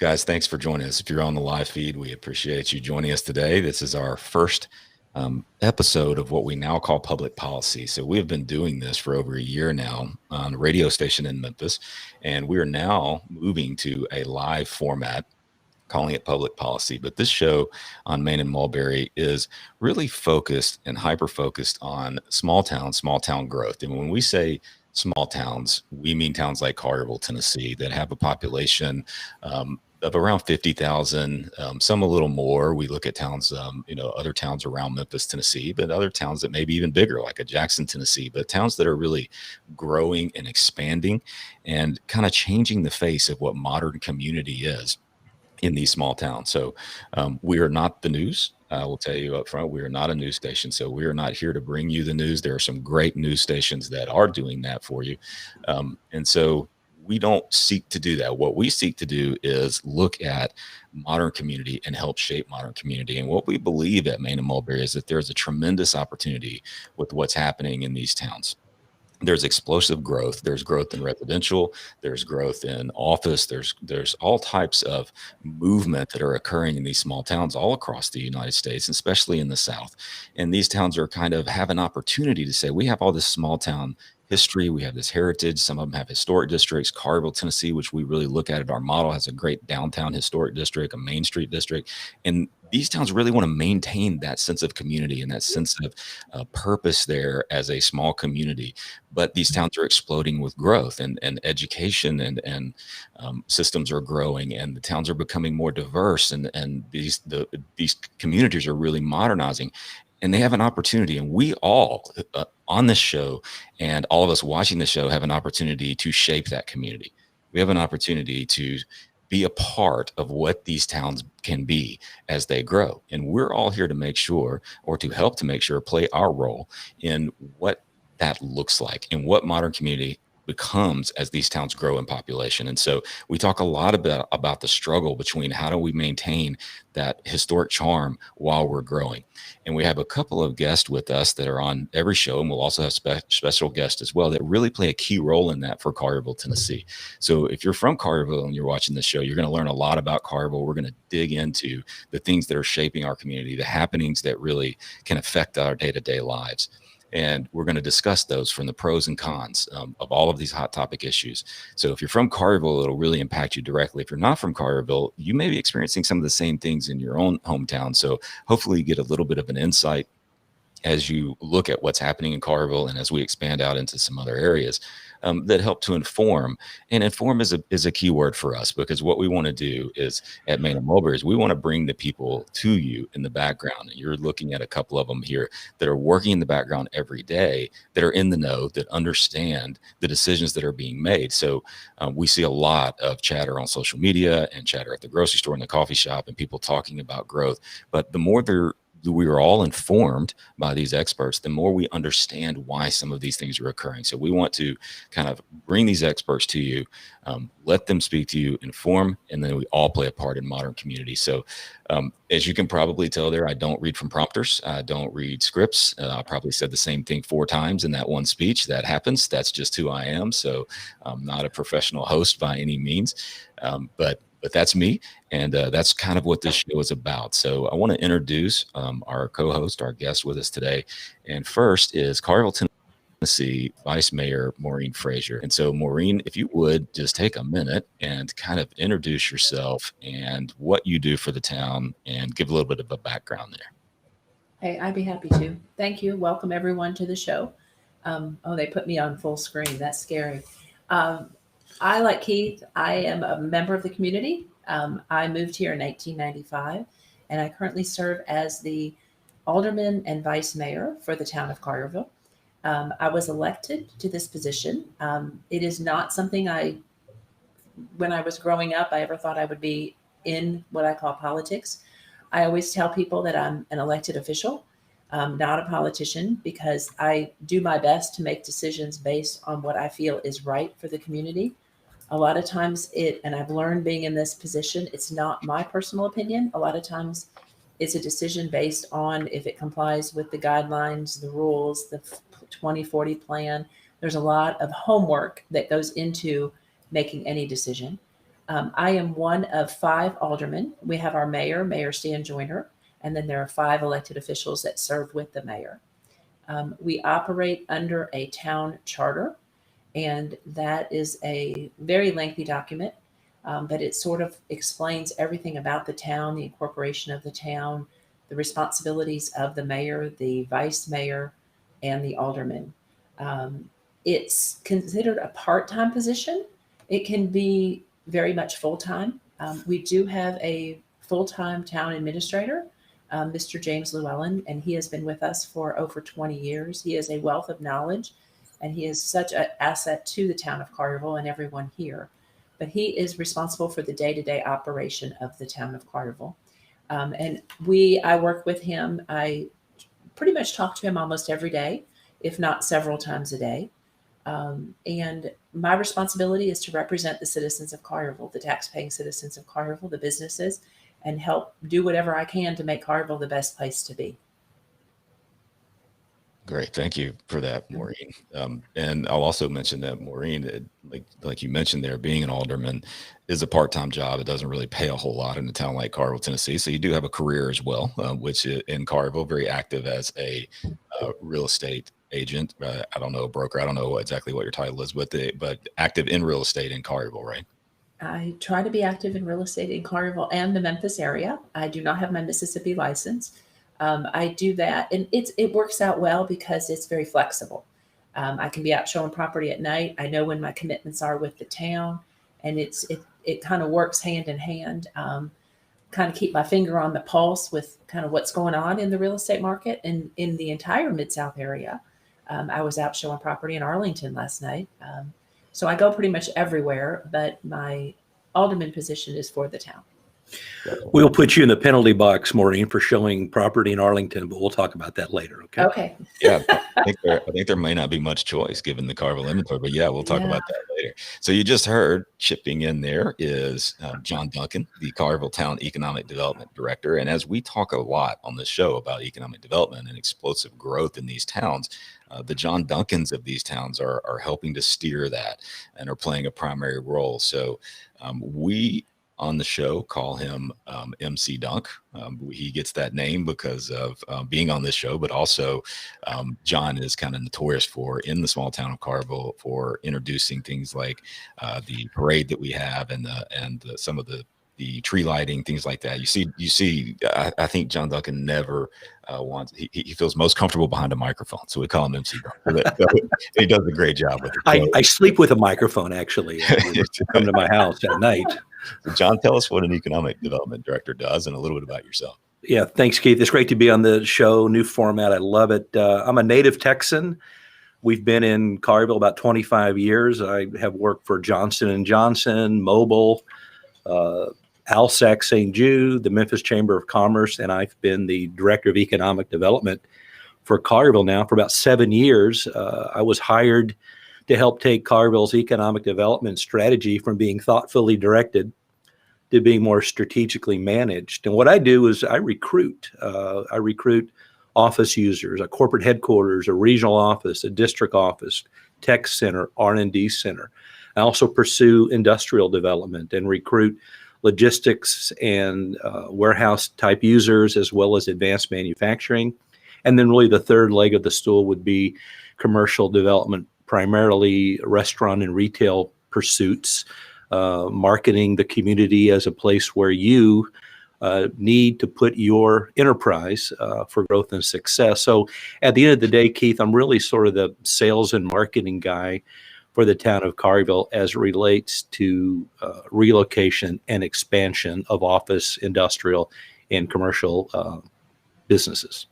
Guys, thanks for joining us. If you're on the live feed, we appreciate you joining us today. This is our first episode of what we now call public policy. So we have been doing this for over a year now on a radio station in Memphis, and we are now moving to a live format, calling it public policy. But this show on Main and Mulberry is really focused and hyper focused on small town growth. And when we say small towns, we mean towns like Collierville, Tennessee, that have a population of around 50,000, some a little more. We look at towns, other towns around Memphis, Tennessee, but other towns that may be even bigger, like a Jackson, Tennessee, but towns that are really growing and expanding and kind of changing the face of what modern community is in these small towns. So we are not the news. I will tell you up front, we are not a news station. So we are not here to bring you the news. There are some great news stations that are doing that for you. And so we don't seek to do that. What we seek to do is look at modern community and help shape modern community. And what we believe at Main and Mulberry is that there's a tremendous opportunity with what's happening in these towns. There's explosive growth. There's growth in residential. There's growth in office. There's all types of movement that are occurring in these small towns all across the United States, especially in the South. And these towns are kind of have an opportunity to say, we have all this small town history. We have this heritage. Some of them have historic districts. Collierville, Tennessee, which we really look at it. Our model has a great downtown historic district, a Main Street district. And these towns really want to maintain that sense of community and that sense of purpose there as a small community. But these towns are exploding with growth and education and systems are growing and the towns are becoming more diverse and these communities are really modernizing. And they have an opportunity, and we all on this show and all of us watching the show have an opportunity to shape that community. We have an opportunity to be a part of what these towns can be as they grow. And we're all here to make sure, or to help to make sure, play our role in what that looks like and what modern community becomes as these towns grow in population. And so we talk a lot about the struggle between how do we maintain that historic charm while we're growing. And we have a couple of guests with us that are on every show, and we'll also have special guests as well that really play a key role in that for Collierville, Tennessee. So if you're from Collierville and you're watching this show, you're going to learn a lot about Collierville. We're going to dig into the things that are shaping our community, the happenings that really can affect our day-to-day lives. And we're going to discuss those from the pros and cons of all of these hot topic issues. So if you're from Collierville, it'll really impact you directly. If you're not from Collierville, you may be experiencing some of the same things in your own hometown. So hopefully you get a little bit of an insight as you look at what's happening in Collierville and as we expand out into some other areas that help to inform. And inform is a key word for us, because what we want to do is at Main and Mulberry is we want to bring the people to you in the background. And you're looking at a couple of them here that are working in the background every day, that are in the know, that understand the decisions that are being made. So we see a lot of chatter on social media and chatter at the grocery store and the coffee shop and people talking about growth. But the more we are all informed by these experts, the more we understand why some of these things are occurring. So we want to kind of bring these experts to you, let them speak to you, inform, and then we all play a part in modern community. So as you can probably tell there, I don't read from prompters. I don't read scripts. I probably said the same thing 4 times in that one speech. That happens. That's just who I am. So I'm not a professional host by any means, but that's me. And that's kind of what this show is about. So I want to introduce our co-host, our guest with us today. And first is Collierville, Tennessee Vice Mayor Maureen Frazier. And so Maureen, if you would just take a minute and kind of introduce yourself and what you do for the town and give a little bit of a background there. Hey, I'd be happy to. Thank you. Welcome everyone to the show. They put me on full screen. That's scary. I, like Keith, I am a member of the community. I moved here in 1995, and I currently serve as the Alderman and Vice Mayor for the town of Collierville. I was elected to this position. It is not something when I was growing up, I ever thought I would be in what I call politics. I always tell people that I'm an elected official, not a politician, because I do my best to make decisions based on what I feel is right for the community. A lot of times and I've learned being in this position, it's not my personal opinion. A lot of times it's a decision based on if it complies with the guidelines, the rules, the 2040 plan. There's a lot of homework that goes into making any decision. I am one of 5 aldermen. We have our mayor, Mayor Stan Joyner, and then there are 5 elected officials that serve with the mayor. We operate under a town charter, and that is a very lengthy document, but it sort of explains everything about the town, the incorporation of the town, the responsibilities of the mayor, the vice mayor, and the alderman. It's considered a part-time position. It can be very much full-time. We do have a full-time town administrator, Mr. James Llewellyn, and he has been with us for over 20 years. He is a wealth of knowledge, and he is such an asset to the town of Collierville and everyone here. But he is responsible for the day-to-day operation of the town of Collierville. And I work with him. I pretty much talk to him almost every day, if not several times a day. And my responsibility is to represent the citizens of Collierville, the tax-paying citizens of Collierville, the businesses, and help do whatever I can to make Collierville the best place to be. Great. Thank you for that, Maureen. And I'll also mention that, Maureen, like you mentioned there, being an alderman is a part-time job. It doesn't really pay a whole lot in a town like Collierville, Tennessee. So you do have a career as well, which in Collierville, very active as a real estate agent. I don't know, broker. I don't know exactly what your title is, but active in real estate in Collierville, right? I try to be active in real estate in Collierville and the Memphis area. I do not have my Mississippi license. I do that, and it works out well because it's very flexible. I can be out showing property at night. I know when my commitments are with the town, and it kind of works hand in hand. Kind of keep my finger on the pulse with kind of what's going on in the real estate market and in the entire Mid-South area. I was out showing property in Arlington last night. So I go pretty much everywhere, but my alderman position is for the town. We'll put you in the penalty box, Maureen, for showing property in Arlington, but we'll talk about that later. Okay. Okay. Yeah, I think there may not be much choice given the Collierville inventory, but yeah, we'll talk about that later. So you just heard chipping in there is John Duncan, the Collierville Town Economic Development Director. And as we talk a lot on this show about economic development and explosive growth in these towns, the John Duncans of these towns are helping to steer that and are playing a primary role. So we on the show call him MC Dunk. He gets that name because of being on this show, but also John is kind of notorious for, in the small town of Collierville, for introducing things like the parade that we have and some of the tree lighting, things like that. You see. I think John Duncan never wants. He feels most comfortable behind a microphone, so we call him MC Dunk. He does a great job with it. I sleep with a microphone, actually. Come to my house at night. So John, tell us what an economic development director does and a little bit about yourself. Yeah, thanks, Keith. It's great to be on the show. New format. I love it. I'm a native Texan. We've been in Collierville about 25 years. I have worked for Johnson & Johnson, Mobile, Alsac St. Jude, the Memphis Chamber of Commerce, and I've been the Director of Economic Development for Collierville now for about 7 years. I was hired to help take Collierville's economic development strategy from being thoughtfully directed to being more strategically managed. And what I do is I recruit office users, a corporate headquarters, a regional office, a district office, tech center, R&D center. I also pursue industrial development and recruit logistics and warehouse type users, as well as advanced manufacturing. And then really the third leg of the stool would be commercial development, primarily restaurant and retail pursuits, marketing the community as a place where you need to put your enterprise for growth and success. So at the end of the day, Keith, I'm really sort of the sales and marketing guy for the town of Collierville as it relates to relocation and expansion of office, industrial, and commercial businesses.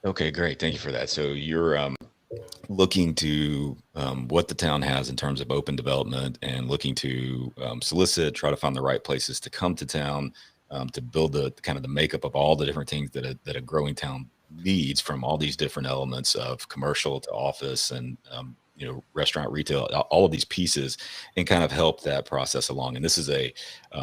Okay, great. Thank you for that. So you're looking to what the town has in terms of open development and looking to solicit, try to find the right places to come to town to build the kind of the makeup of all the different things that a growing town needs, from all these different elements of commercial to office and restaurant, retail, all of these pieces, and kind of help that process along. And this is a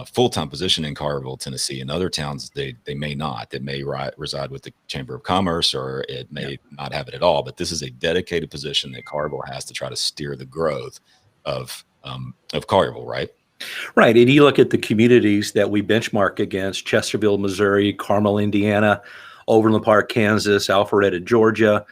full-time position in Collierville, Tennessee. In other towns, they may not. It may reside with the Chamber of Commerce, or it may not have it at all. But this is a dedicated position that Collierville has to try to steer the growth of Collierville, right? Right. And you look at the communities that we benchmark against: Chesterville, Missouri; Carmel, Indiana; Overland Park, Kansas; Alpharetta, Georgia;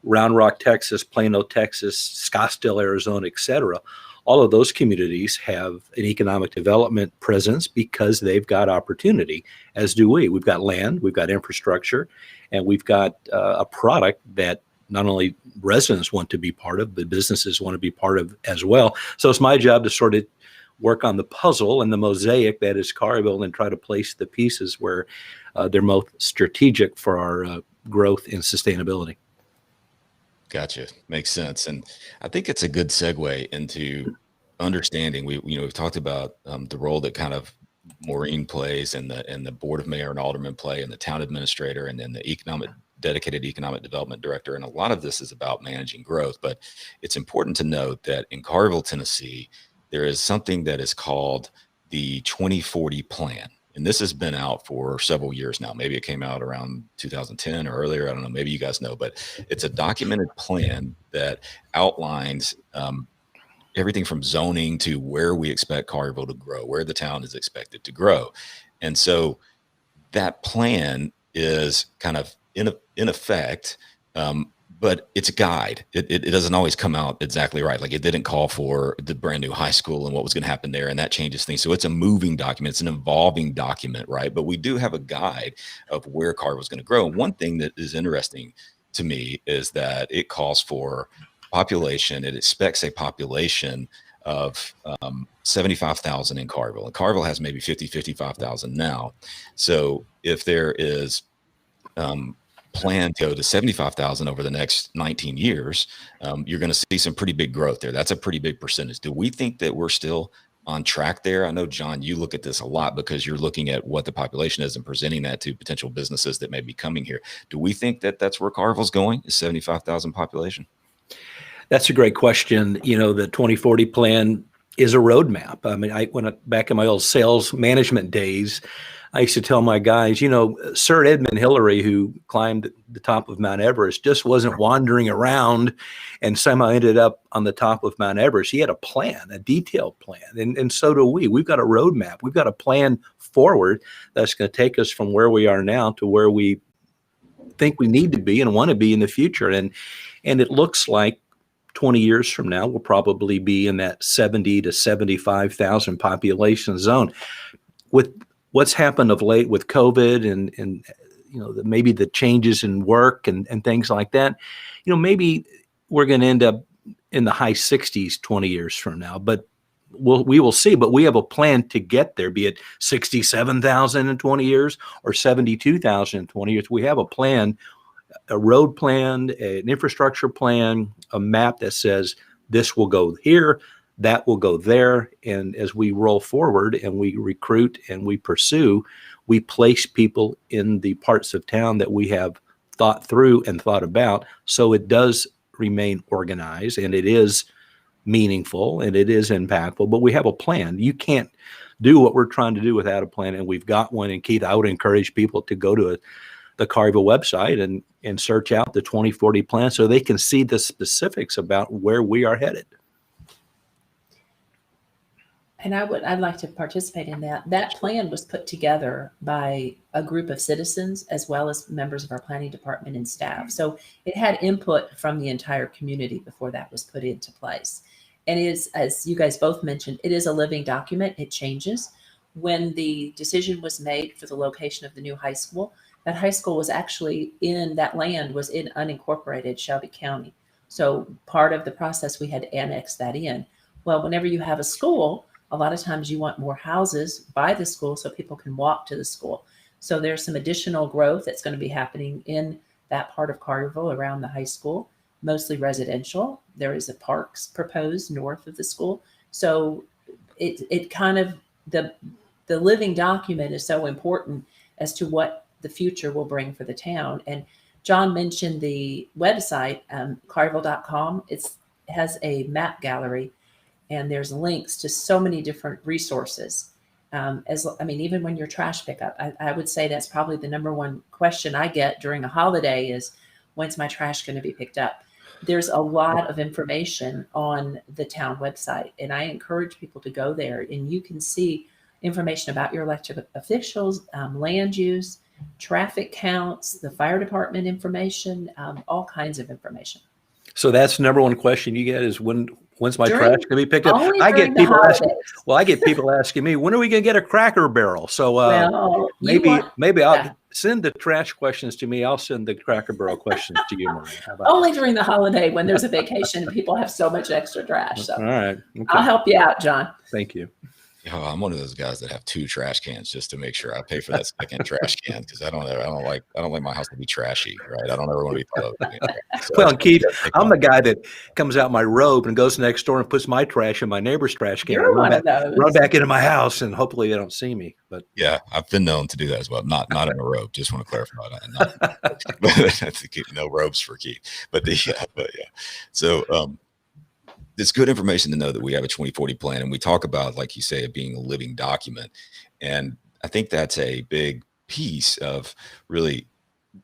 Round Rock, Texas; Plano, Texas; Scottsdale, Arizona, etc. All of those communities have an economic development presence because they've got opportunity, as do we. We've got land, we've got infrastructure, and we've got a product that not only residents want to be part of, but businesses want to be part of as well. So it's my job to sort of work on the puzzle and the mosaic that is Collierville and try to place the pieces where they're most strategic for our growth and sustainability. Gotcha. Makes sense. And I think it's a good segue into understanding. We've talked about the role that kind of Maureen plays, and the board of mayor and alderman play, and the town administrator, and then the dedicated economic development director. And a lot of this is about managing growth. But it's important to note that in Collierville, Tennessee, there is something that is called the 2040 plan. And this has been out for several years now. Maybe it came out around 2010 or earlier. I don't know. Maybe you guys know, but it's a documented plan that outlines everything from zoning to where we expect Collierville to grow, where the town is expected to grow. And so that plan is kind of in effect, but it's a guide. It doesn't always come out exactly right. Like, it didn't call for the brand new high school and what was going to happen there, and that changes things. So it's a moving document. It's an evolving document, right? But we do have a guide of where Collierville is going to grow. And one thing that is interesting to me is that it calls for population. It expects a population of 75,000 in Collierville. And Collierville has maybe 55,000 now. So if there is plan to go to 75,000 over the next 19 years, you're going to see some pretty big growth there. That's a pretty big percentage. Do we think that we're still on track there? I know, John, you look at this a lot because you're looking at what the population is and presenting that to potential businesses that may be coming here. Do we think that that's where Collierville's going, is 75,000 population? That's a great question. You know, the 2040 plan is a roadmap. I mean, back in my old sales management days, I used to tell my guys, you know, Sir Edmund Hillary, who climbed the top of Mount Everest, just wasn't wandering around and somehow ended up on the top of Mount Everest. He had a plan, a detailed plan. And so do we. We've got a roadmap. We've got a plan forward that's going to take us from where we are now to where we think we need to be and want to be in the future. And it looks like 20 years from now, we'll probably be in that 70 to 75,000 population zone. With what's happened of late with COVID and you know, maybe the changes in work and things like that, you know, maybe we're going to end up in the high 60s 20 years from now, but we will see. But we have a plan to get there, be it 67,000 in 20 years or 72,000 in 20 years. We have a plan, a road plan, an infrastructure plan, a map that says this will go here, that will go there. And as we roll forward and we recruit and we pursue, we place people in the parts of town that we have thought through and thought about. So it does remain organized and it is meaningful and it is impactful, but we have a plan. You can't do what we're trying to do without a plan. And we've got one. And Keith, I would encourage people to go to the Collierville website and search out the 2040 plan so they can see the specifics about where we are headed. And I'd like to participate in that. That plan was put together by a group of citizens as well as members of our planning department and staff. So it had input from the entire community before that was put into place. And it is, as you guys both mentioned, it is a living document. It changes. When the decision was made for the location of the new high school, that high school was actually in that land was in unincorporated Shelby County. So part of the process, we had to annex that in. Well, whenever you have a school, a lot of times you want more houses by the school so people can walk to the school. So there's some additional growth that's going to be happening in that part of Collierville around the high school, mostly residential. There is a parks proposed north of the school. So it kind of, the living document is so important as to what the future will bring for the town. And John mentioned the website, Collierville.com. It has a map gallery. And there's links to so many different resources. Even when you're trash pickup, I would say that's probably the number one question I get during a holiday is, when's my trash going to be picked up? there's a lot of information on the town website, and I encourage people to go there, and you can see information about your elected officials, land use, traffic counts, the fire department information, all kinds of information. So that's the number one question you get is when's my During- trash going to be picked up? Only I during get the people asking. holidays. Well, I get people asking me, when are we going to get a Cracker Barrel? So Well, maybe I'll yeah. send the trash questions to me. I'll send the Cracker Barrel questions to you, Maria. How about only during the holiday when there's a vacation and people have so much extra trash. that? All So right. Okay. I'll help you out, John. Thank you. Oh, I'm one of those guys that have 2 trash cans just to make sure I pay for that second trash can, because I don't like my house to be trashy, right? I don't ever want to be thought of. So Well, Keith, I'm the guy that comes out my robe and goes next door and puts my trash in my neighbor's trash can. You're one of those. Run back into my house, and hopefully they don't see me. But yeah, I've been known to do that as well. Not in a robe. Just want to clarify that. Not to keep no robes for Keith. But yeah. So it's good information to know that we have a 2040 plan, and we talk about, like you say, it being a living document. And I think that's a big piece of really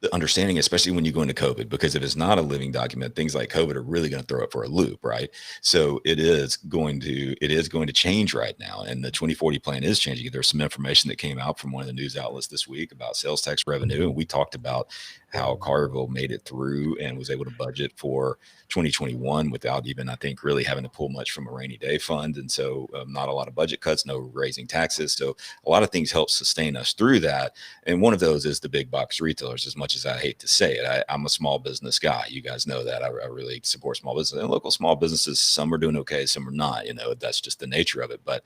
the understanding, especially when you go into COVID, because if it's not a living document, things like COVID are really going to throw it for a loop, right? So it is going to change right now. And the 2040 plan is changing. There's some information that came out from one of the news outlets this week about sales tax revenue. And we talked about how Collierville made it through and was able to budget for 2021 without even, I think, really having to pull much from a rainy day fund. And so not a lot of budget cuts, no raising taxes. So a lot of things help sustain us through that. And one of those is the big box retailers. As much as I hate to say it, I'm a small business guy. You guys know that. I really support small business and local small businesses. Some are doing okay, some are not. That's just the nature of it. But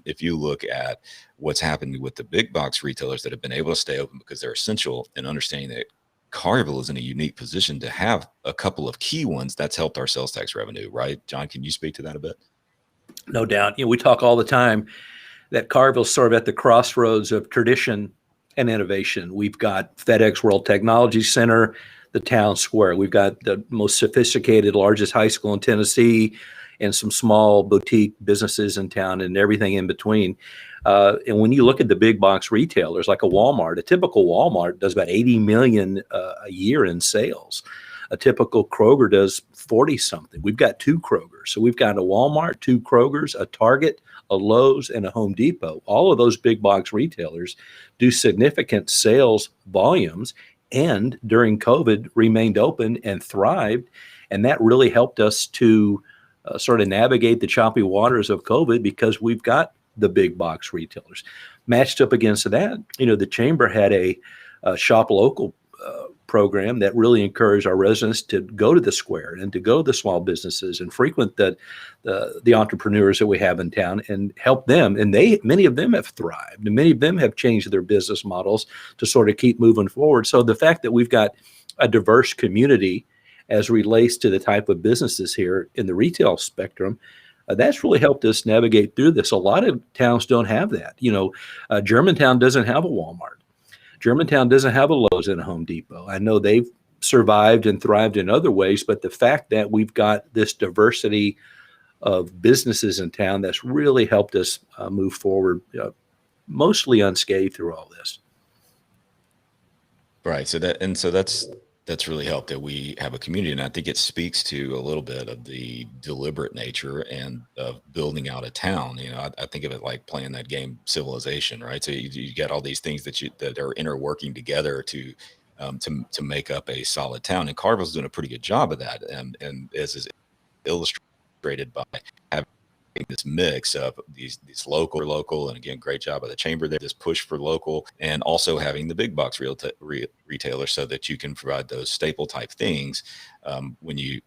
if you look at what's happened with the big box retailers that have been able to stay open because they're essential, and understanding that Collierville is in a unique position to have a couple of key ones, that's helped our sales tax revenue, right? John, can you speak to that a bit? no doubt, we talk all the time that Collierville's sort of at the crossroads of tradition and innovation. We've got FedEx World Technology Center, the town square. We've got the most sophisticated, largest high school in Tennessee, and some small boutique businesses in town and everything in between. And when you look at the big box retailers like a Walmart, a typical Walmart does about 80 million a year in sales. A typical Kroger does 40 something. We've got 2 Krogers. So we've got a Walmart, 2 Krogers, a Target, a Lowe's, and a Home Depot. All of those big box retailers do significant sales volumes, and during COVID remained open and thrived. And that really helped us to sort of navigate the choppy waters of COVID, because we've got the big box retailers. Matched up against that, the chamber had a shop local program that really encouraged our residents to go to the square and to go to the small businesses and frequent the entrepreneurs that we have in town and help them. And many of them have thrived, and many of them have changed their business models to sort of keep moving forward. So the fact that we've got a diverse community as relates to the type of businesses here in the retail spectrum, that's really helped us navigate through this. A lot of towns don't have that. Germantown doesn't have a Walmart. Germantown doesn't have a Lowe's and a Home Depot. I know they've survived and thrived in other ways, but the fact that we've got this diversity of businesses in town, that's really helped us move forward mostly unscathed through all this. Right. So that's really helped that we have a community. And I think it speaks to a little bit of the deliberate nature and of building out a town. I think of it like playing that game Civilization, right? So you get all these things that are interworking together to make up a solid town. And Collierville's doing a pretty good job of that. And as is illustrated by having this mix of these local, and again, great job of the chamber there, this push for local, and also having the big box retailers so that you can provide those staple type things when you're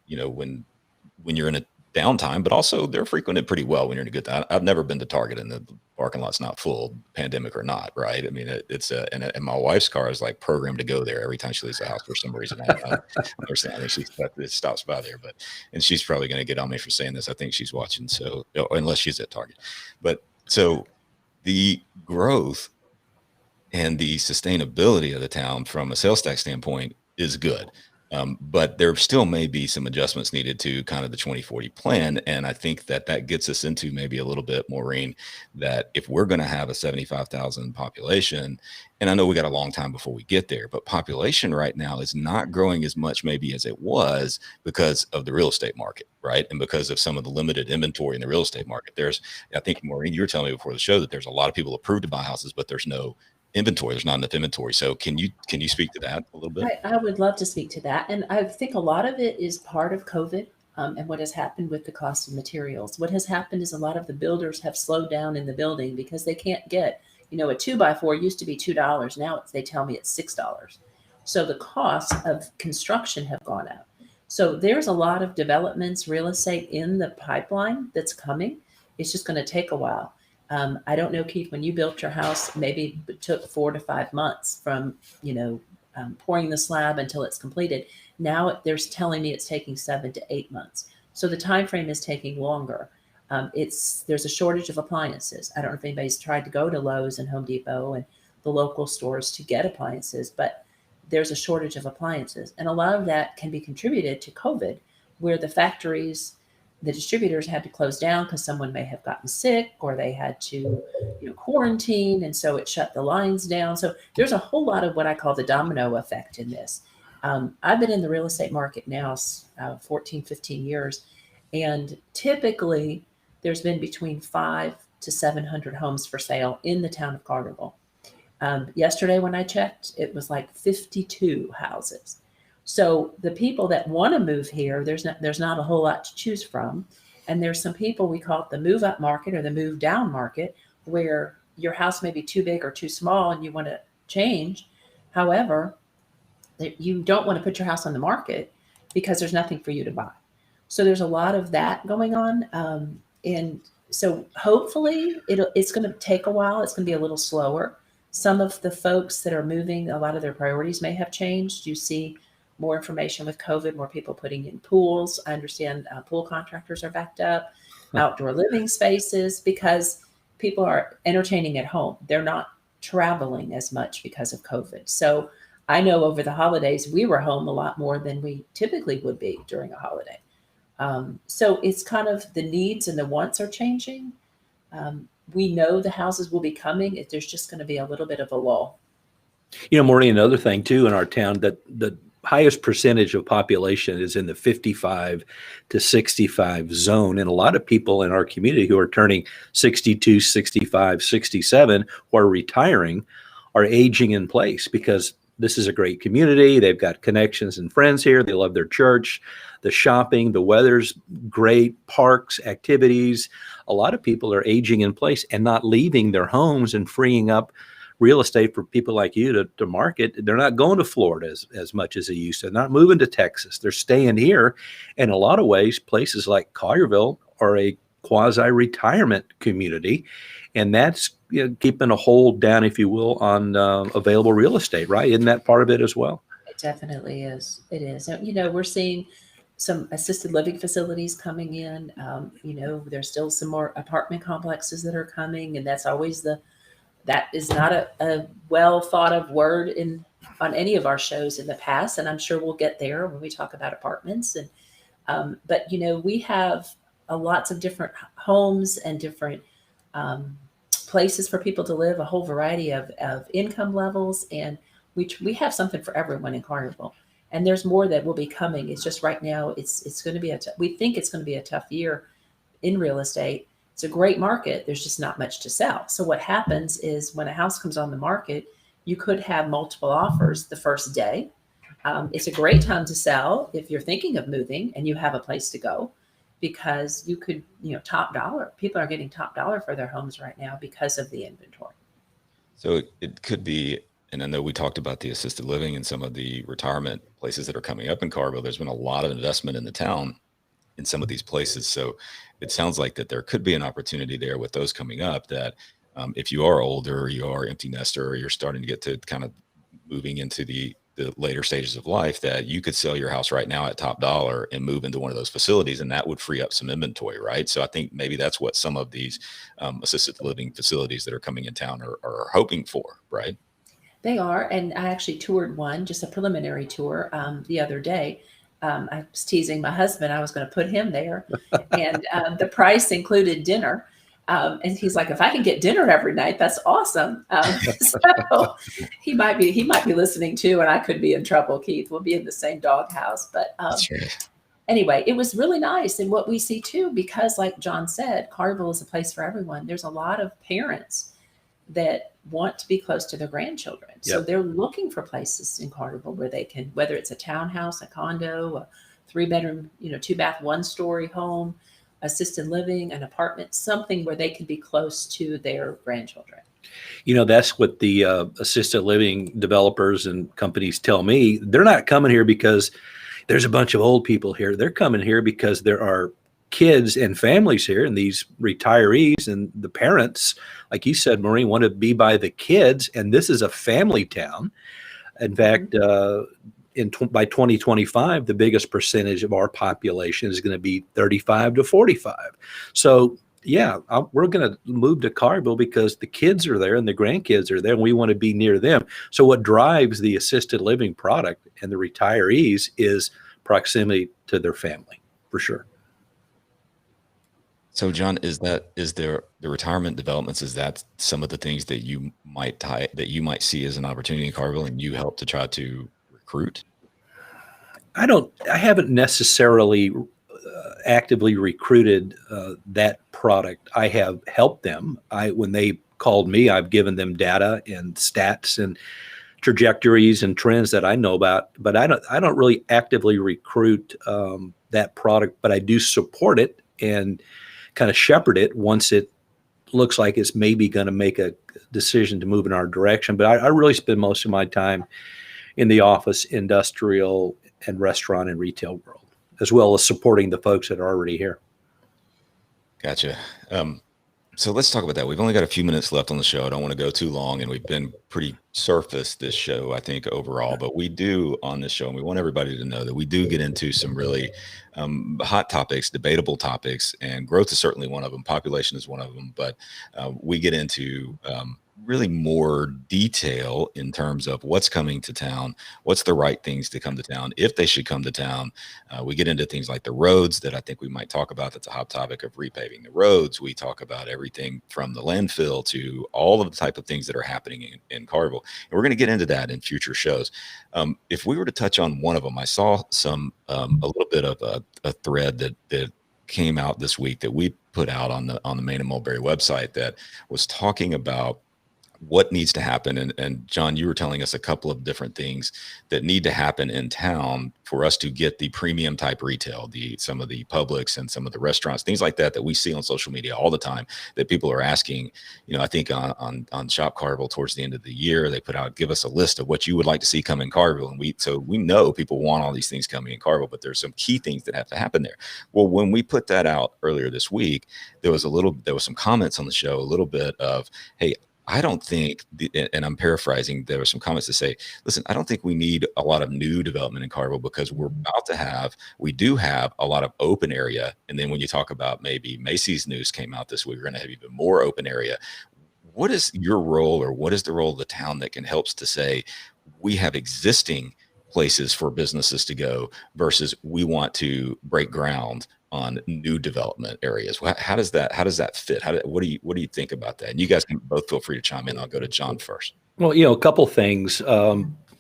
in a downtime, but also they're frequented pretty well when you're in a good time. I've never been to Target and the parking lot's not full, pandemic or not, right? I mean, and my wife's car is like programmed to go there every time she leaves the house for some reason. I understand. I think it stops by there, and she's probably going to get on me for saying this. I think she's watching, so unless she's at Target, but so the growth and the sustainability of the town from a sales tax standpoint is good. But there still may be some adjustments needed to kind of the 2040 plan. And I think that that gets us into maybe a little bit, Maureen, that if we're going to have a 75,000 population, and I know we got a long time before we get there, but population right now is not growing as much maybe as it was because of the real estate market, right? And because of some of the limited inventory in the real estate market. I think, Maureen, you were telling me before the show that there's a lot of people approved to buy houses, but there's no inventory. There's not enough inventory. So can you speak to that a little bit? I would love to speak to that. And I think a lot of it is part of COVID, and what has happened with the cost of materials. What has happened is a lot of the builders have slowed down in the building because they can't get, a 2x4 used to be $2. Now they tell me it's $6. So the costs of construction have gone up. So there's a lot of developments, real estate in the pipeline that's coming. It's just going to take a while. I don't know, Keith, when you built your house, maybe it took 4 to 5 months from, pouring the slab until it's completed. Now there's telling me it's taking 7 to 8 months. So the time frame is taking longer. There's a shortage of appliances. I don't know if anybody's tried to go to Lowe's and Home Depot and the local stores to get appliances, but there's a shortage of appliances. And a lot of that can be contributed to COVID, where the distributors had to close down because someone may have gotten sick or they had to quarantine. And so it shut the lines down. So there's a whole lot of what I call the domino effect in this. I've been in the real estate market now 14, 15 years. And typically there's been between 500 to 700 homes for sale in the town of Collierville. Yesterday when I checked, it was like 52 houses. So the people that want to move here, there's not a whole lot to choose from. And there's some people, we call it the move up market or the move down market, where your house may be too big or too small and you want to change. However, you don't want to put your house on the market because there's nothing for you to buy. So there's a lot of that going on. And so hopefully it's going to take a while. It's going to be a little slower. Some of the folks that are moving, a lot of their priorities may have changed. You see more information with COVID, more people putting in pools. I understand pool contractors are backed up, outdoor living spaces, because people are entertaining at home. They're not traveling as much because of COVID. So I know over the holidays, we were home a lot more than we typically would be during a holiday. So it's kind of the needs and the wants are changing. We know the houses will be coming. There's just going to be a little bit of a lull. Maureen, another thing too in our town, that the highest percentage of population is in the 55 to 65 zone. And a lot of people in our community who are turning 62, 65, 67, who are retiring, are aging in place because this is a great community. They've got connections and friends here. They love their church, the shopping, the weather's great, parks, activities. A lot of people are aging in place and not leaving their homes and freeing up real estate for people like you to market. They're not going to Florida as much as they used to. They're not moving to Texas. They're staying here. In a lot of ways, places like Collierville are a quasi-retirement community. And that's keeping a hold down, if you will, on available real estate, right? Isn't that part of it as well? It definitely is. It is. We're seeing some assisted living facilities coming in. There's still some more apartment complexes that are coming, and that's always that is not a well thought of word on any of our shows in the past. And I'm sure we'll get there when we talk about apartments. And, but we have lots of different homes and different places for people to live, a whole variety of income levels. And we have something for everyone in Collierville. And there's more that will be coming. It's just right now, it's going to be we think it's going to be a tough year in real estate. It's a great market. There's just not much to sell. So what happens is when a house comes on the market, you could have multiple offers the first day. It's a great time to sell if you're thinking of moving and you have a place to go, because you could, top dollar. People are getting top dollar for their homes right now because of the inventory. So it could be, and I know we talked about the assisted living and some of the retirement places that are coming up in Collierville. There's been a lot of investment in the town in some of these places. So it sounds like that there could be an opportunity there with those coming up that if you are older, you are empty nester, or you're starting to get to kind of moving into the later stages of life, that you could sell your house right now at top dollar and move into one of those facilities, and that would free up some inventory, right? So I think maybe that's what some of these assisted living facilities that are coming in town are hoping for, right? They are, and I actually toured one, just a preliminary tour, the other day. I was teasing my husband, I was going to put him there, and the price included dinner. And he's like, if I can get dinner every night, that's awesome. So he might be listening too, and I could be in trouble. Keith, we'll be in the same doghouse, but That's right. anyway, it was really nice. And what we see too, because like John said, Collierville is a place for everyone. There's a lot of parents that want to be close to their grandchildren. So Yep. they're looking for places in Collierville where they can, whether it's a townhouse, a condo, a 3-bedroom, 2-bath, 1-story home, assisted living, an apartment, something where they can be close to their grandchildren. That's what the assisted living developers and companies tell me. They're not coming here because there's a bunch of old people here. They're coming here because there are kids and families here, and these retirees and the parents, like you said, Maureen, want to be by the kids. And this is a family town. In fact, by 2025, the biggest percentage of our population is going to be 35 to 45. So yeah, we're going to move to Collierville because the kids are there and the grandkids are there, and we want to be near them. So what drives the assisted living product and the retirees is proximity to their family, for sure. So, John, is there the retirement developments? Is that some of the things that you might see as an opportunity in Collierville, and you help to try to recruit? I haven't necessarily actively recruited that product. I have helped them. When they called me, I've given them data and stats and trajectories and trends that I know about, but I don't really actively recruit that product, but I do support it and kind of shepherd it once it looks like it's maybe going to make a decision to move in our direction. But I really spend most of my time in the office, industrial, and restaurant and retail world, as well as supporting the folks that are already here. Gotcha. So let's talk about that. We've only got a few minutes left on the show. I don't want to go too long, and we've been pretty surface this show, I think, overall. But we do on this show, and we want everybody to know that we do get into some really hot topics, debatable topics, and growth is certainly one of them. Population is one of them. But we get into really more detail in terms of what's coming to town, what's the right things to come to town, if they should come to town. We get into things like the roads that I think we might talk about. That's a hot topic of repaving the roads. We talk about everything from the landfill to all of the type of things that are happening in Collierville. And we're going to get into that in future shows. If we were to touch on one of them, I saw a little bit of a thread that came out this week that we put out on the Main and Mulberry website that was talking about what needs to happen. And John, you were telling us a couple of different things that need to happen in town for us to get the premium type retail, some of the Publix and some of the restaurants, things like that we see on social media all the time that people are asking. I think on Shop Collierville towards the end of the year, they put out, give us a list of what you would like to see come in Collierville. And so we know people want all these things coming in Collierville, but there's some key things that have to happen there. Well, when we put that out earlier this week, there was some comments on the show, a little bit of, hey, I don't think, and I'm paraphrasing, there were some comments to say, listen, I don't think we need a lot of new development in Collierville because we do have a lot of open area. And then when you talk about maybe Macy's news came out this week, we're going to have even more open area. What is your role, or what is the role of the town that can help to say we have existing places for businesses to go versus we want to break ground on new development areas? How does that fit? What do you think about that? And you guys can both feel free to chime in. I'll go to John first. Well, a couple things.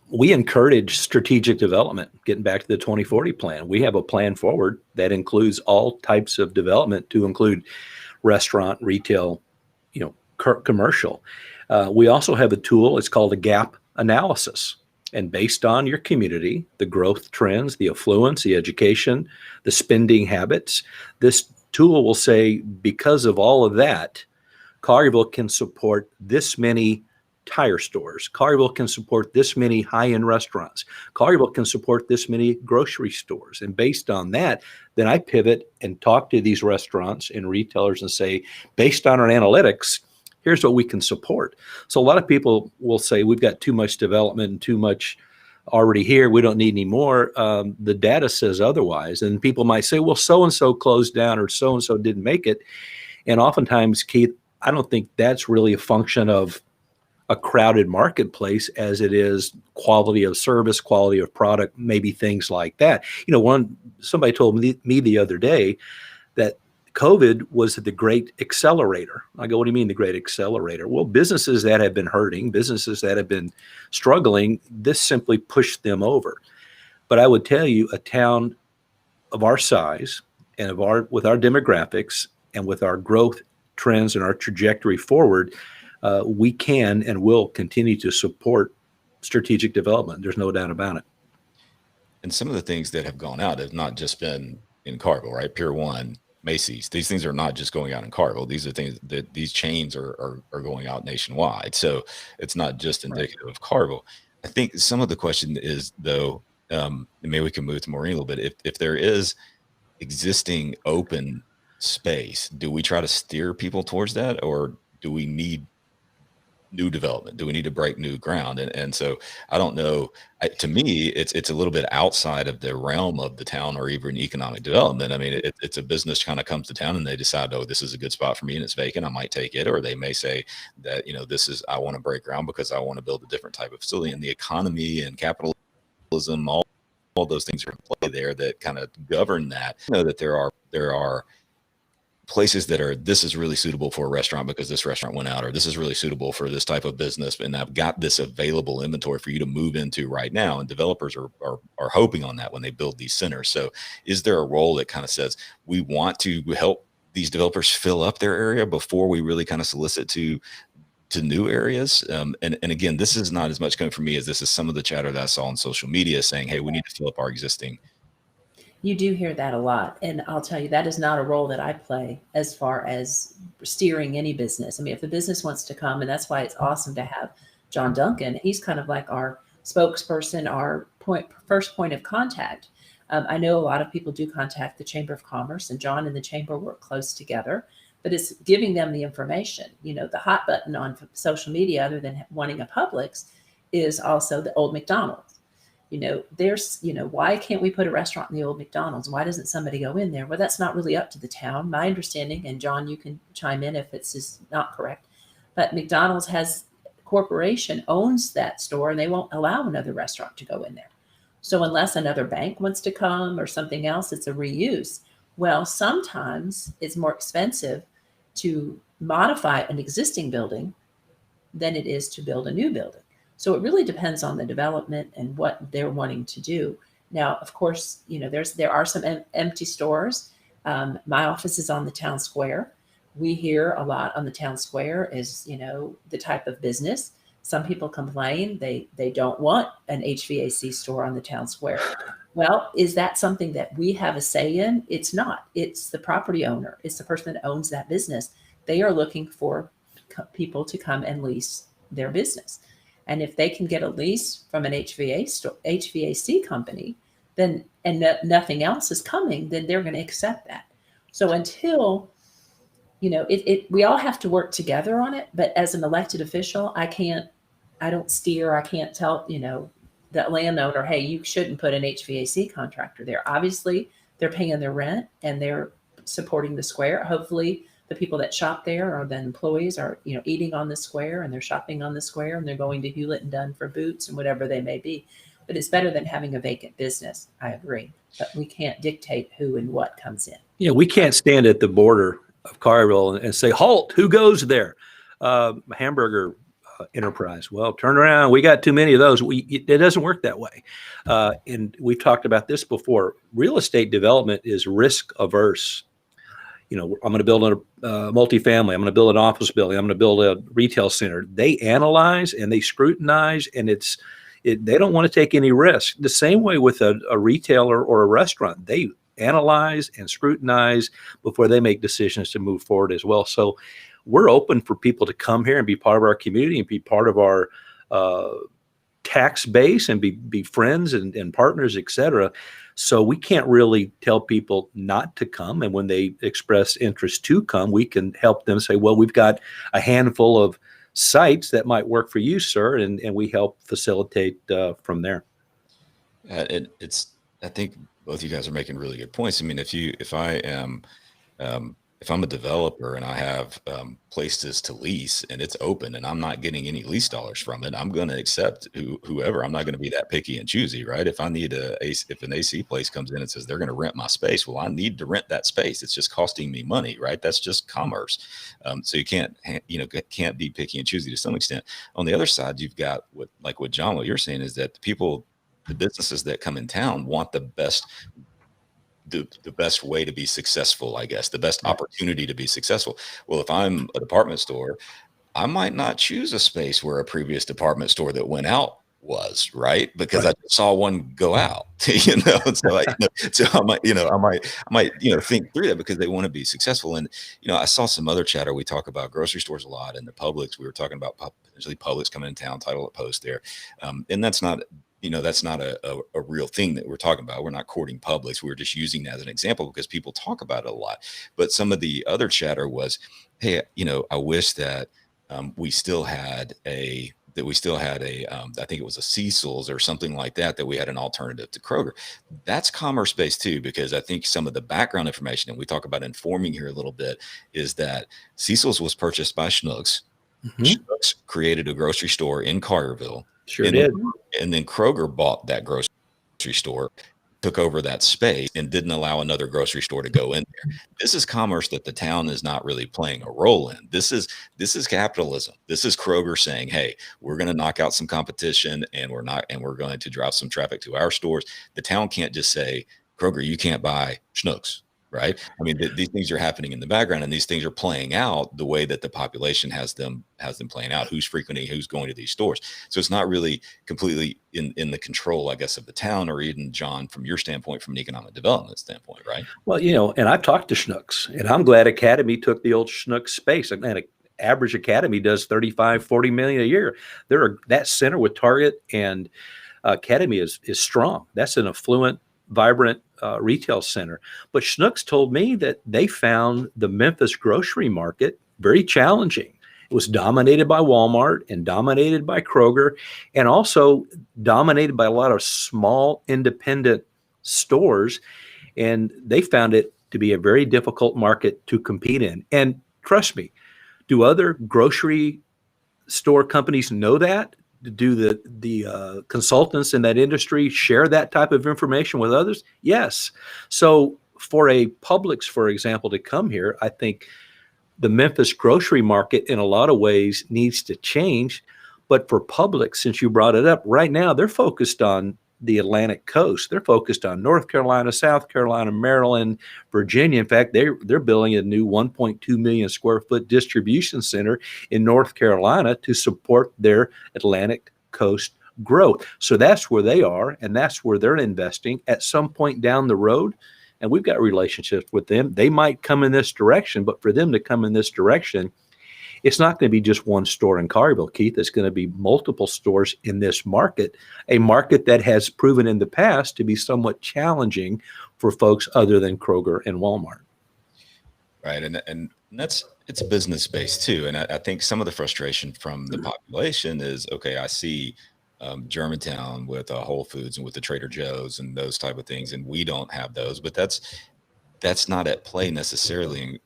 We encourage strategic development, getting back to the 2040 plan. We have a plan forward that includes all types of development, to include restaurant, retail, commercial. We also have a tool. It's called a gap analysis. And based on your community, the growth trends, the affluence, the education, the spending habits, this tool will say, because of all of that, Collierville can support this many tire stores. Collierville can support this many high-end restaurants. Collierville can support this many grocery stores. And based on that, then I pivot and talk to these restaurants and retailers and say, based on our analytics, here's what we can support. So a lot of people will say, we've got too much development and too much already here. We don't need any more. The data says otherwise. And people might say, well, so-and-so closed down or so-and-so didn't make it. And oftentimes, Keith, I don't think that's really a function of a crowded marketplace as it is quality of service, quality of product, maybe things like that. Somebody told me the other day that COVID was the great accelerator. I go, what do you mean the great accelerator? Well, businesses that have been hurting, businesses that have been struggling, this simply pushed them over. But I would tell you, a town of our size and with our demographics and with our growth trends and our trajectory forward, we can and will continue to support strategic development. There's no doubt about it. And some of the things that have gone out have not just been in Collierville, right? Pier 1, Macy's. These things are not just going out in Collierville. These are things that these chains are going out nationwide. So it's not just indicative of Collierville. I think some of the question is, though, and maybe we can move to Maureen a little bit. If there is existing open space, do we try to steer people towards that, or do we need new development? Do we need to break new ground? And so I don't know. To me, it's a little bit outside of the realm of the town or even economic development. I mean, it's a business kind of comes to town and they decide, oh, this is a good spot for me and it's vacant, I might take it. Or they may say that, I want to break ground because I want to build a different type of facility. And the economy and capitalism, all those things are in play there that kind of govern that. That there are places that are, this is really suitable for a restaurant because this restaurant went out, or this is really suitable for this type of business, and I've got this available inventory for you to move into right now. And developers are hoping on that when they build these centers. So is there a role that kind of says we want to help these developers fill up their area before we really kind of solicit to new areas? And again, this is not as much coming from me as this is some of the chatter that I saw on social media saying, hey, we need to fill up our existing. You do hear that a lot. And I'll tell you, that is not a role that I play as far as steering any business. I mean, if the business wants to come, and that's why it's awesome to have John Duncan, he's kind of like our spokesperson, our first point of contact. I know a lot of people do contact the Chamber of Commerce, and John and the Chamber work close together, but it's giving them the information. The hot button on social media, other than wanting a Publix, is also the old McDonald's. Why can't we put a restaurant in the old McDonald's? Why doesn't somebody go in there? Well, that's not really up to the town. My understanding, and John, you can chime in if it's just not correct, but McDonald's corporation owns that store and they won't allow another restaurant to go in there. So unless another bank wants to come or something else, it's a reuse. Well, sometimes it's more expensive to modify an existing building than it is to build a new building. So it really depends on the development and what they're wanting to do. Now, of course, there are some empty stores. My office is on the town square. We hear a lot on the town square is, the type of business. Some people complain they don't want an HVAC store on the town square. Well, is that something that we have a say in? It's not. It's the property owner. It's the person that owns that business. They are looking for people to come and lease their business. And if they can get a lease from an HVAC company, then nothing else is coming, then they're going to accept that. So until, we all have to work together on it. But as an elected official, I don't steer. I can't tell, the landowner, hey, you shouldn't put an HVAC contractor there. Obviously, they're paying their rent and they're supporting the square. Hopefully, the people that shop there or the employees are, eating on the square and they're shopping on the square and they're going to Hewlett and Dunn for boots and whatever they may be. But it's better than having a vacant business. I agree. But we can't dictate who and what comes in. Yeah, we can't stand at the border of Collierville and say, halt, who goes there? Hamburger enterprise. Well, turn around. We got too many of those. It doesn't work that way. And we've talked about this before. Real estate development is risk averse. I'm going to build a multifamily. I'm going to build an office building. I'm going to build a retail center. They analyze and they scrutinize, and they don't want to take any risk. The same way with a retailer or a restaurant, they analyze and scrutinize before they make decisions to move forward as well. So we're open for people to come here and be part of our community and be part of our tax base and be friends and partners, et cetera. So we can't really tell people not to come. And when they express interest to come, we can help them say, well, we've got a handful of sites that might work for you, sir. And we help facilitate from there. I think both of you guys are making really good points. I mean, if I am if I'm a developer and I have places to lease and it's open and I'm not getting any lease dollars from it, I'm going to accept whoever. I'm not going to be that picky and choosy, right? If I need if an AC place comes in and says they're going to rent my space, well, I need to rent that space. It's just costing me money, right? That's just commerce. So you can't be picky and choosy to some extent. On the other side, you've got what John, what you're saying is that the businesses that come in town want the best way to be successful, I guess, the best opportunity to be successful. Well, if I'm a department store, I might not choose a space where a previous department store that went out was, right? Because I saw one go out, so I might think through that because they want to be successful. And, I saw some other chatter. We talk about grocery stores a lot, and the Publix, we were talking about potentially Publix coming in town, title at post there. And that's not a real thing that we're talking about. We're not courting Publix. We're just using that as an example because people talk about it a lot. But some of the other chatter was, hey, I wish that we still had I think it was a Cecil's or something like that we had an alternative to Kroger. That's commerce based too, because I think some of the background information, and we talk about informing here a little bit, is that Cecil's was purchased by Schnucks. Mm-hmm. Schnucks created a grocery store in Collierville. Sure did. And then Kroger bought that grocery store, took over that space, and didn't allow another grocery store to go in there. This is commerce that the town is not really playing a role in. This is capitalism. This is Kroger saying, hey, we're going to knock out some competition and we're going to drive some traffic to our stores. The town can't just say, Kroger, you can't buy Schnucks. Right. I mean, these things are happening in the background, and these things are playing out the way that the population has them playing out. Who's frequenting, who's going to these stores. So it's not really completely in the control, I guess, of the town, or even, John, from your standpoint, from an economic development standpoint. Right. Well, and I've talked to Schnucks, and I'm glad Academy took the old Schnucks space. And an average Academy does 35, 40 million a year. That center with Target and Academy is strong. That's an affluent, vibrant retail center. But Schnucks told me that they found the Memphis grocery market very challenging. It was dominated by Walmart and dominated by Kroger, and also dominated by a lot of small independent stores. And they found it to be a very difficult market to compete in. And trust me, do other grocery store companies know that? Do the consultants in that industry share that type of information with others? Yes. So for a Publix, for example, to come here, I think the Memphis grocery market in a lot of ways needs to change. But for Publix, since you brought it up, right now they're focused on the Atlantic coast. They're focused on North Carolina, South Carolina, Maryland, Virginia. In fact, they're building a new 1.2 million square foot distribution center in North Carolina to support their Atlantic coast growth. So that's where they are, and that's where they're investing at some point down the road. And we've got relationships with them. They might come in this direction, but for them to come in this direction, it's not going to be just one store in Collierville, Keith. It's going to be multiple stores in this market, a market that has proven in the past to be somewhat challenging for folks other than Kroger and Walmart. Right. And it's business based too. And I think some of the frustration from the population is, okay, I see Germantown with Whole Foods and with the Trader Joe's and those type of things, and we don't have those. But that's not at play necessarily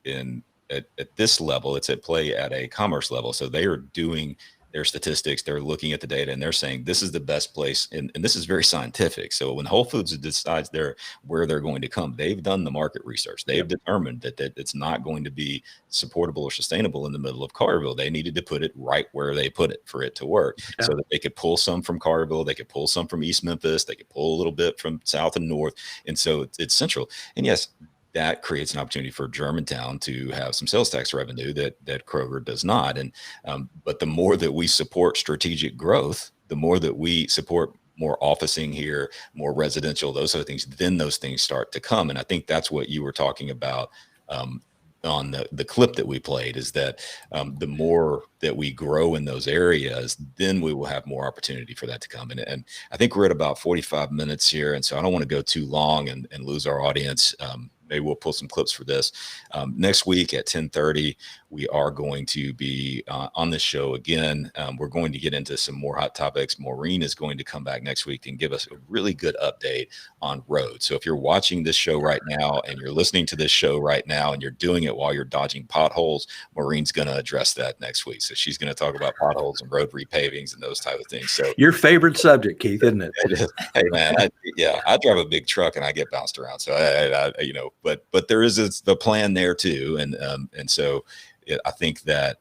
at this level. It's at play at a commerce level. So they are doing their statistics, they're looking at the data, and they're saying this is the best place. And this is very scientific. So when Whole Foods decides where they're going to come, they've done the market research. They've determined that it's not going to be supportable or sustainable in the middle of Collierville. They needed to put it right where they put it for it to work, so that they could pull some from Collierville, they could pull some from East Memphis, they could pull a little bit from South and North. And so it's central. And yes, that creates an opportunity for Germantown to have some sales tax revenue that Kroger does not. And but the more that we support strategic growth, the more that we support more officing here, more residential, those other things, then those things start to come. And I think that's what you were talking about on the clip that we played, is that the more that we grow in those areas, then we will have more opportunity for that to come. And I think we're at about 45 minutes here. And so I don't want to go too long and lose our audience. maybe we'll pull some clips for this. Next week at 10:30, we are going to be on this show again. We're going to get into some more hot topics. Maureen is going to come back next week and give us a really good update on roads. So if you're watching this show right now and you're listening to this show right now and you're doing it while you're dodging potholes, Maureen's going to address that next week. So she's going to talk about potholes and road repavings and those type of things. So your favorite subject, Keith, isn't it? Hey man, I drive a big truck and I get bounced around. So but there is the plan there too, and so I think that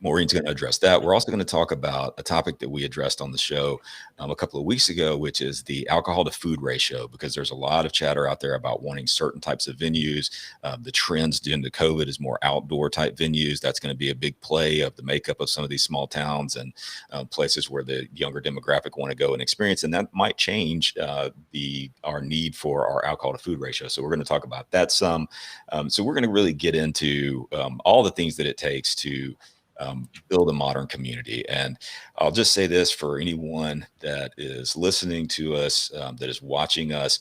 Maureen's going to address that. We're also going to talk about a topic that we addressed on the show a couple of weeks ago, which is the alcohol to food ratio, because there's a lot of chatter out there about wanting certain types of venues. The trends during the COVID is more outdoor type venues. That's going to be a big play of the makeup of some of these small towns and places where the younger demographic want to go and experience. And that might change our need for our alcohol to food ratio. So we're going to talk about that some. So we're going to really get into all the things that it takes to build a modern community. And I'll just say this for anyone that is listening to us, that is watching us,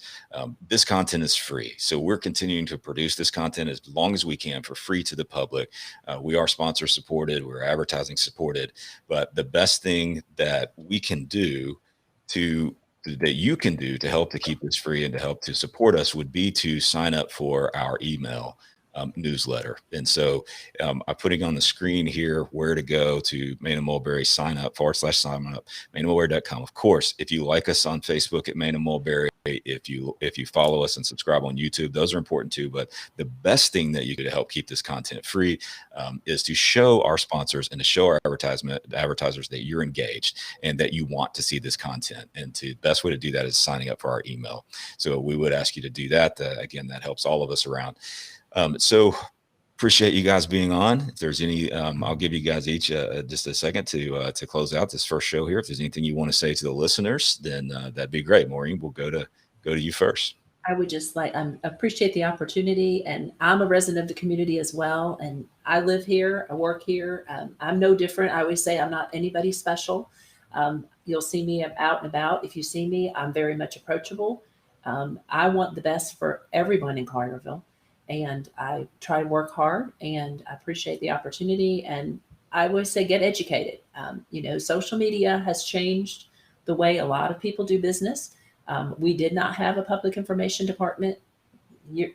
this content is free. So we're continuing to produce this content as long as we can for free to the public. We are sponsor supported, we're advertising supported, but the best thing that we can do that you can do to help to keep this free and to help to support us would be to sign up for our email newsletter. And so I'm putting on the screen here where to go to Main and Mulberry, sign up, /sign up, mainandmulberry.com. Of course, if you like us on Facebook at Main and Mulberry, if you follow us and subscribe on YouTube, those are important too. But the best thing that you can do to help keep this content free is to show our sponsors and to show our advertisers that you're engaged and that you want to see this content. And the best way to do that is signing up for our email. So we would ask you to do that. Again, that helps all of us around. So appreciate you guys being on. If there's any, I'll give you guys each just a second to close out this first show here. If there's anything you want to say to the listeners, then that'd be great. Maureen, we'll go to you first. I would just appreciate the opportunity, and I'm a resident of the community as well. And I live here, I work here. I'm no different. I always say I'm not anybody special. You'll see me out and about. If you see me, I'm very much approachable. I want the best for everyone in Collierville. And I try to work hard, and I appreciate the opportunity. And I always say, get educated. Social media has changed the way a lot of people do business. We did not have a public information department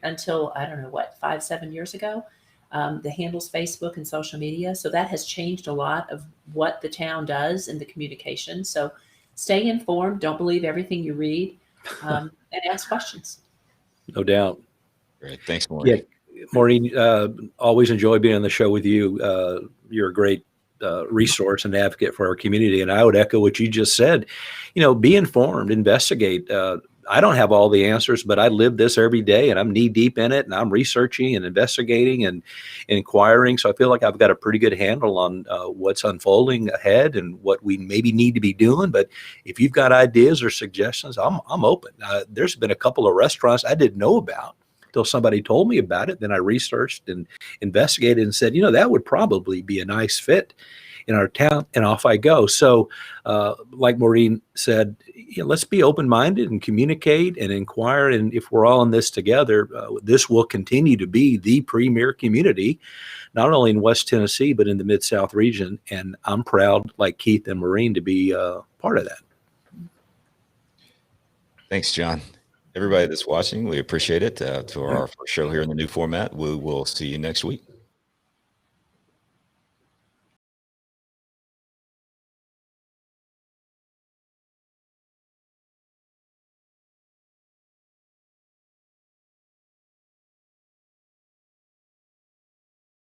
until, 5-7 years ago, that handles Facebook and social media. So that has changed a lot of what the town does in the communication. So stay informed. Don't believe everything you read, and ask questions. No doubt. Great. Thanks, Maureen. Yeah, Maureen, always enjoy being on the show with you. You're a great resource and advocate for our community. And I would echo what you just said. Be informed, investigate. I don't have all the answers, but I live this every day, and I'm knee deep in it, and I'm researching and investigating and inquiring. So I feel like I've got a pretty good handle on what's unfolding ahead and what we maybe need to be doing. But if you've got ideas or suggestions, I'm open. There's been a couple of restaurants I didn't know about until somebody told me about it. Then I researched and investigated and said, that would probably be a nice fit in our town, and off I go. So like Maureen said, let's be open-minded and communicate and inquire. And if we're all in this together, this will continue to be the premier community, not only in West Tennessee, but in the Mid-South region. And I'm proud, like Keith and Maureen, to be part of that. Thanks, John. Everybody that's watching, we appreciate it. To our first show here in the new format, we will see you next week.